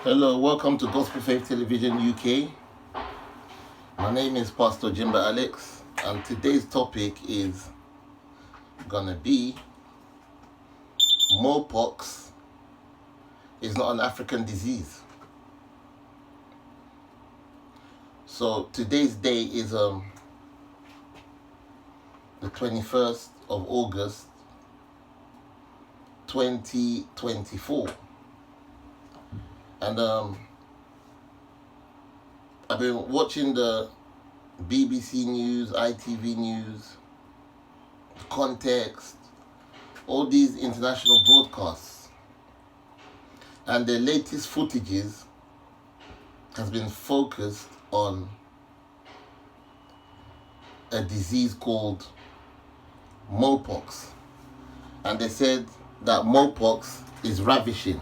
Hello, welcome to Gospel Faith Television UK. My name is Pastor Jimba Alex, and today's topic is gonna be Mpox is not an African disease. So today's day is the 21st of August 2024. And I've been watching the BBC News, ITV News, Context, all these international broadcasts. And the latest footages has been focused on a disease called Mpox. And they said that Mpox is ravishing.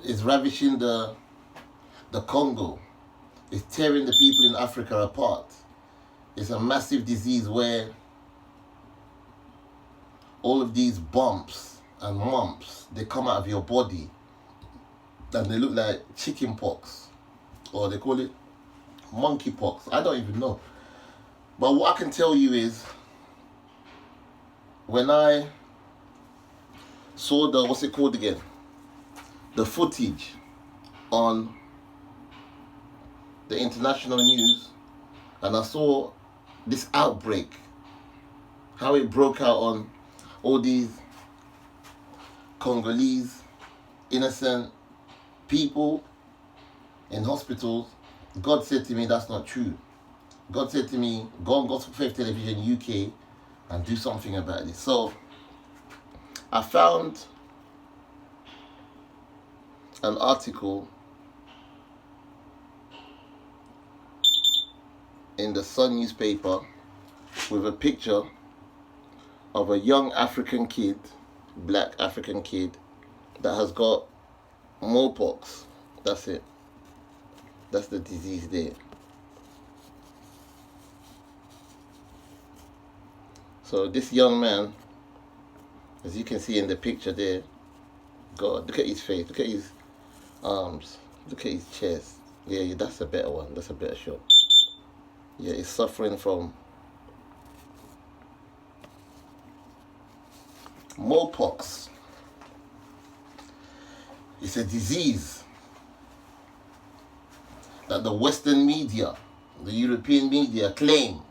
It's ravishing the Congo. It's tearing the people in Africa apart. It's a massive disease where all of these bumps and mumps, they come out of your body and they look like chicken pox, or they call it monkey pox. I don't even know. But what I can tell you is, when I saw what's it called again? The footage on the international news, and I saw this outbreak, how it broke out on all these Congolese innocent people in hospitals. God said to me, that's not true. God said to me, go on Gospel Faith Television UK and do something about this. So I found an article in the Sun newspaper with a picture of a young African kid, black African kid, that has got Mpox. That's it. That's the disease there. So this young man, as you can see in the picture there, God, look at his face, look at his arms, look at his chest. Yeah, that's a better one. That's a better shot. Yeah, he's suffering from Mpox. It's a disease that the Western media, the European media, claim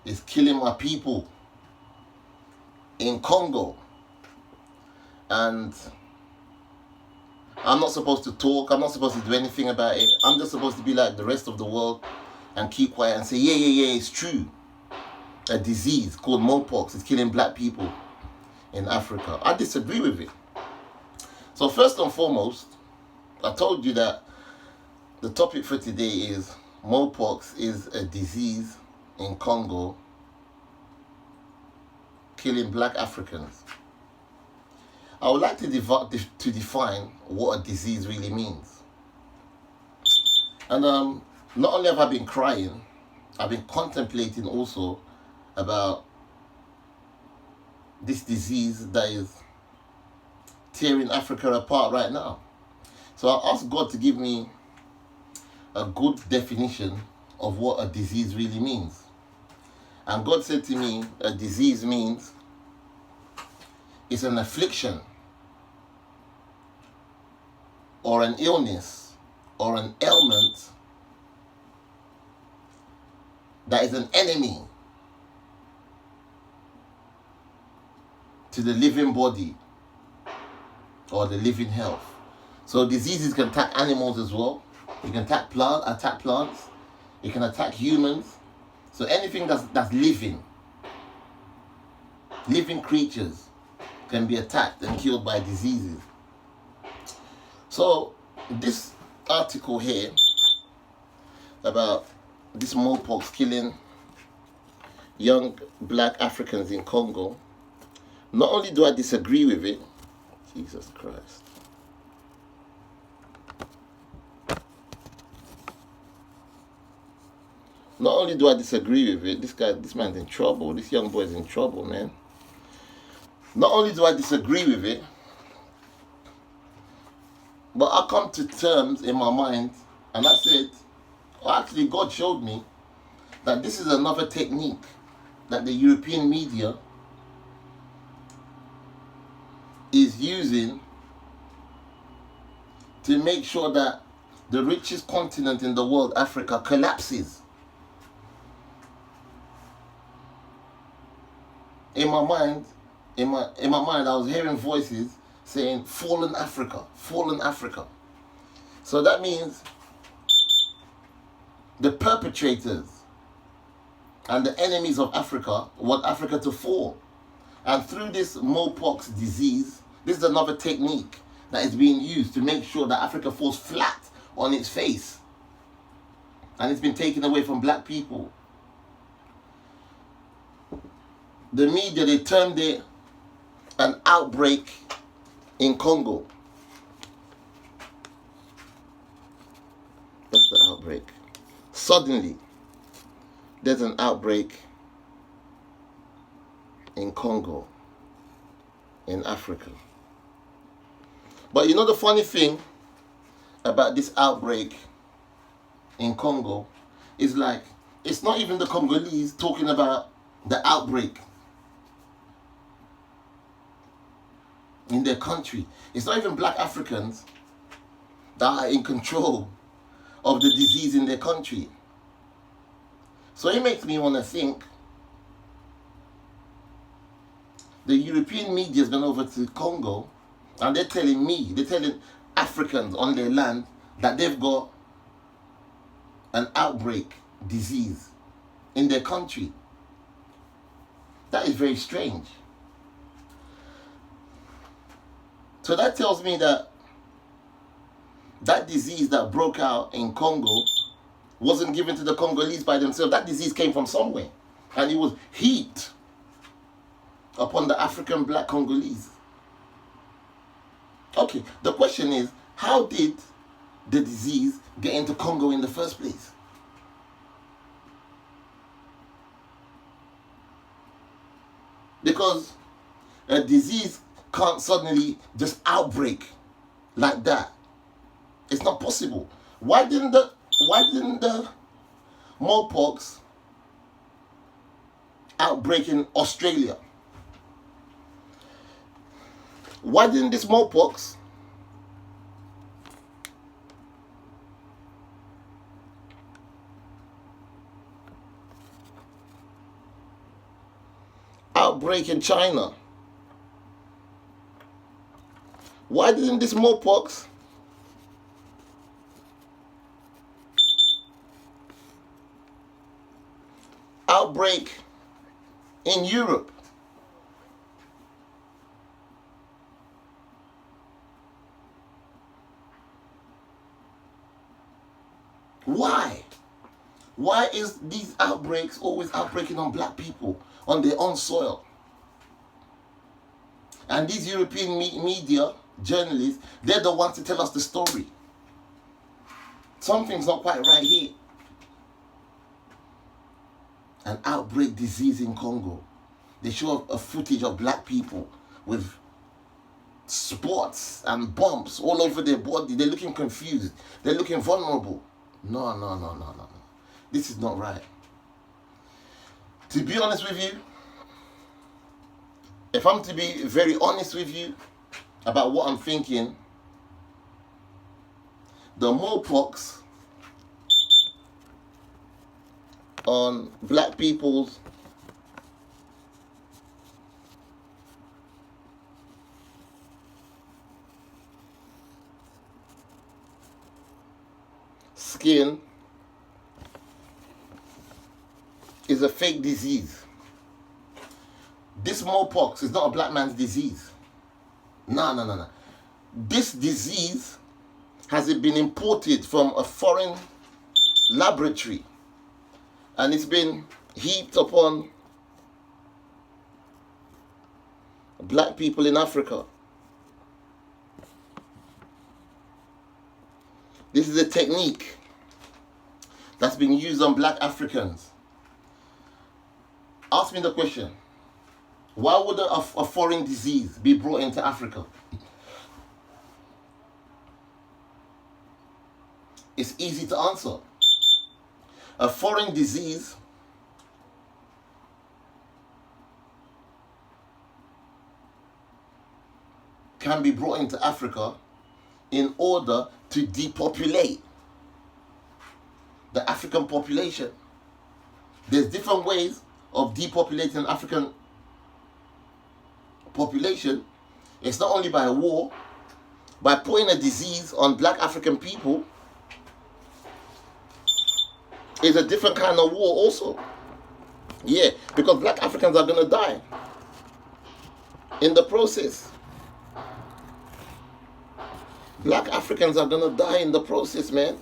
is killing my people in Congo. And I'm not supposed to talk, I'm not supposed to do anything about it. I'm just supposed to be like the rest of the world and keep quiet and say, yeah, it's true. A disease called Mpox is killing black people in Africa. I disagree with it. So first and foremost, I told you that the topic for today is Mpox is a disease in Congo killing black Africans. I would like to define what a disease really means. And not only have I been crying, I've been contemplating also about this disease that is tearing Africa apart right now. So I asked God to give me a good definition of what a disease really means. And God said to me, a disease means it's an affliction or an illness or an ailment that is an enemy to the living body or the living health. So diseases can attack animals as well. It can attack plants. It can attack humans. So anything that's living creatures can be attacked and killed by diseases. So this article here about this Mpox killing young black Africans in Congo, not only do I disagree with it, Jesus Christ, Not only do I disagree with it, this man's in trouble. This young boy is in trouble, man. Not only do I disagree with it, but I come to terms in my mind, and I said, well, actually, God showed me that this is another technique that the European media is using to make sure that the richest continent in the world, Africa, collapses. In my mind, I was hearing voices saying, "Fallen Africa, fallen Africa." So that means the perpetrators and the enemies of Africa want Africa to fall. And through this Mpox disease, this is another technique that is being used to make sure that Africa falls flat on its face. And it's been taken away from black people. The media, they termed it an outbreak in Congo. That's the outbreak. Suddenly, there's an outbreak in Congo, in Africa. But you know the funny thing about this outbreak in Congo is like, it's not even the Congolese talking about the outbreak in their country. It's not even black Africans that are in control of the disease in their country. So it makes me want to think the European media has gone over to Congo and they're telling Africans on their land that they've got an outbreak disease in their country. That is very strange. So that tells me that that disease that broke out in Congo wasn't given to the Congolese by themselves. That disease came from somewhere. And it was heaped upon the African black Congolese. Okay, the question is, how did the disease get into Congo in the first place? Because a disease can't suddenly just outbreak like that. It's not possible. Why didn't the Mpox outbreak in Australia? Why didn't this Mpox outbreak in China? Why didn't this Mpox outbreak in Europe? Why? Why is these outbreaks always outbreaking on black people, on their own soil? And these European media, journalists, they're the ones to tell us the story. Something's not quite right here. An outbreak disease in Congo. They show a footage of black people with spots and bumps all over their body. They're looking confused. They're looking vulnerable. No. This is not right. To be honest with you, if I'm to be very honest with you about what I'm thinking, the Mpox on black people's skin is a fake disease. This Mpox is not a black man's disease. No. This disease has been imported from a foreign laboratory and it's been heaped upon black people in Africa. This is a technique that's been used on black Africans. Ask me the question, why would a foreign disease be brought into Africa? It's easy to answer. A foreign disease can be brought into Africa in order to depopulate the African population. There's different ways of depopulating African population. It's not only by war, by putting a disease on black African people is a different kind of war also. Yeah, because black Africans are going to die in the process. Black Africans are going to die in the process, man.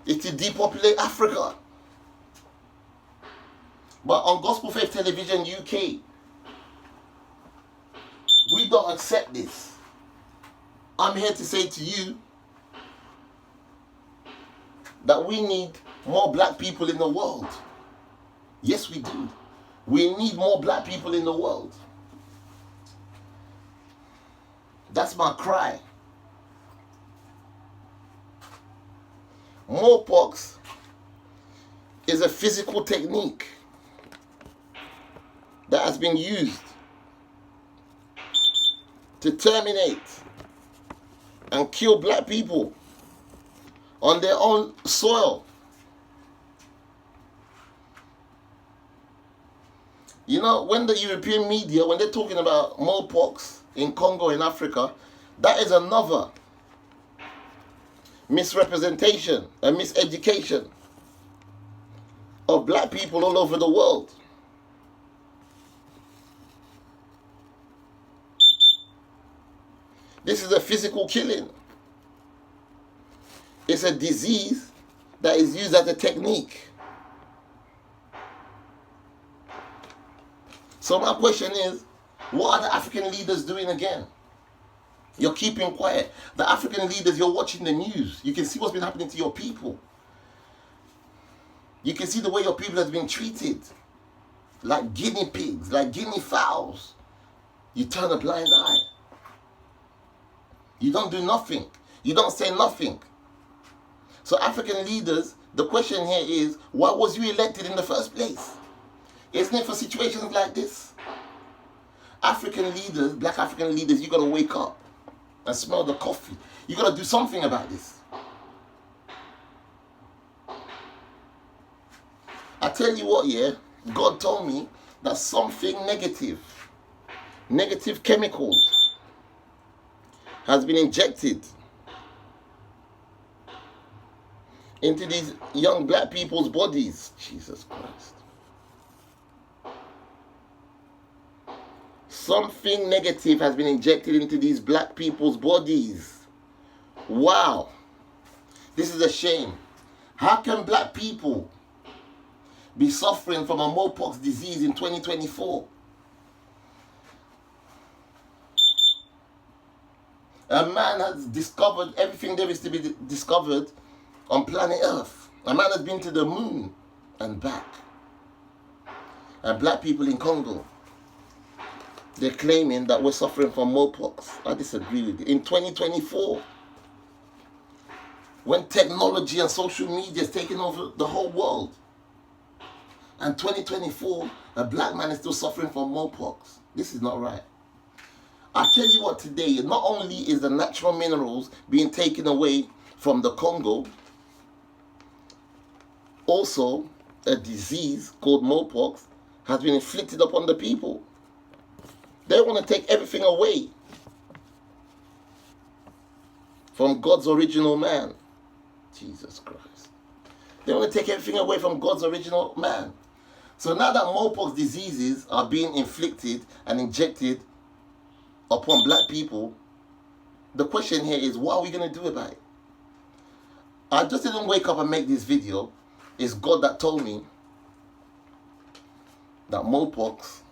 It's to depopulate Africa. But on Gospel Faith Television UK, we don't accept this. I'm here to say to you that we need more black people in the world. Yes, we do. We need more black people in the world. That's my cry. Mpox is a physical technique that has been used to terminate and kill black people on their own soil. You know, when the European media, when they're talking about Mpox in Congo, in Africa, that is another misrepresentation and miseducation of black people all over the world. This is a physical killing. It's a disease that is used as a technique. So my question is, what are the African leaders doing again? You're keeping quiet. The African leaders, you're watching the news. You can see what's been happening to your people. You can see the way your people have been treated. Like guinea pigs, like guinea fowls. You turn a blind eye. You don't do nothing. You don't say nothing. So African leaders, the question here is, why was you elected in the first place? Isn't it for situations like this? African leaders, black African leaders, you got to wake up and smell the coffee. You got to do something about this. I tell you what, yeah, God told me that something negative chemicals has been injected into these young black people's bodies. Jesus Christ. Something negative has been injected into these black people's bodies. Wow. This is a shame. How can black people be suffering from a Mpox disease in 2024? A man has discovered everything there is to be discovered on planet Earth. A man has been to the moon and back. And black people in Congo, they're claiming that we're suffering from Mpox. I disagree with it. In 2024, when technology and social media is taking over the whole world, and 2024, a black man is still suffering from Mpox. This is not right. I tell you what, today, not only is the natural minerals being taken away from the Congo, also a disease called Mpox has been inflicted upon the people. They want to take everything away from God's original man. Jesus Christ. They want to take everything away from God's original man. So now that Mpox diseases are being inflicted and injected upon black people, the question here is, what are we going to do about it? I just didn't wake up and make this video. It's God that told me that Mpox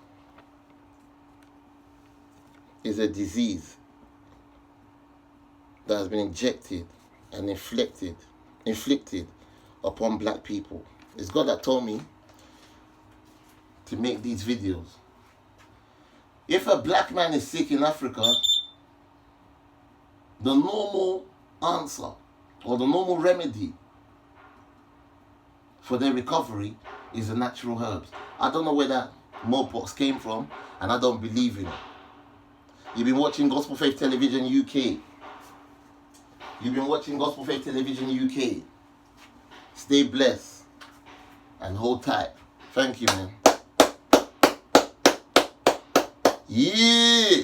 is a disease that has been injected and inflicted upon black people. It's God that told me to make these videos. If a black man is sick in Africa, the normal answer or the normal remedy for their recovery is the natural herbs. I don't know where that Mpox came from, and I don't believe in it. You've been watching Gospel Faith Television UK. You've been watching Gospel Faith Television UK. Stay blessed and hold tight. Thank you, man. Yeah.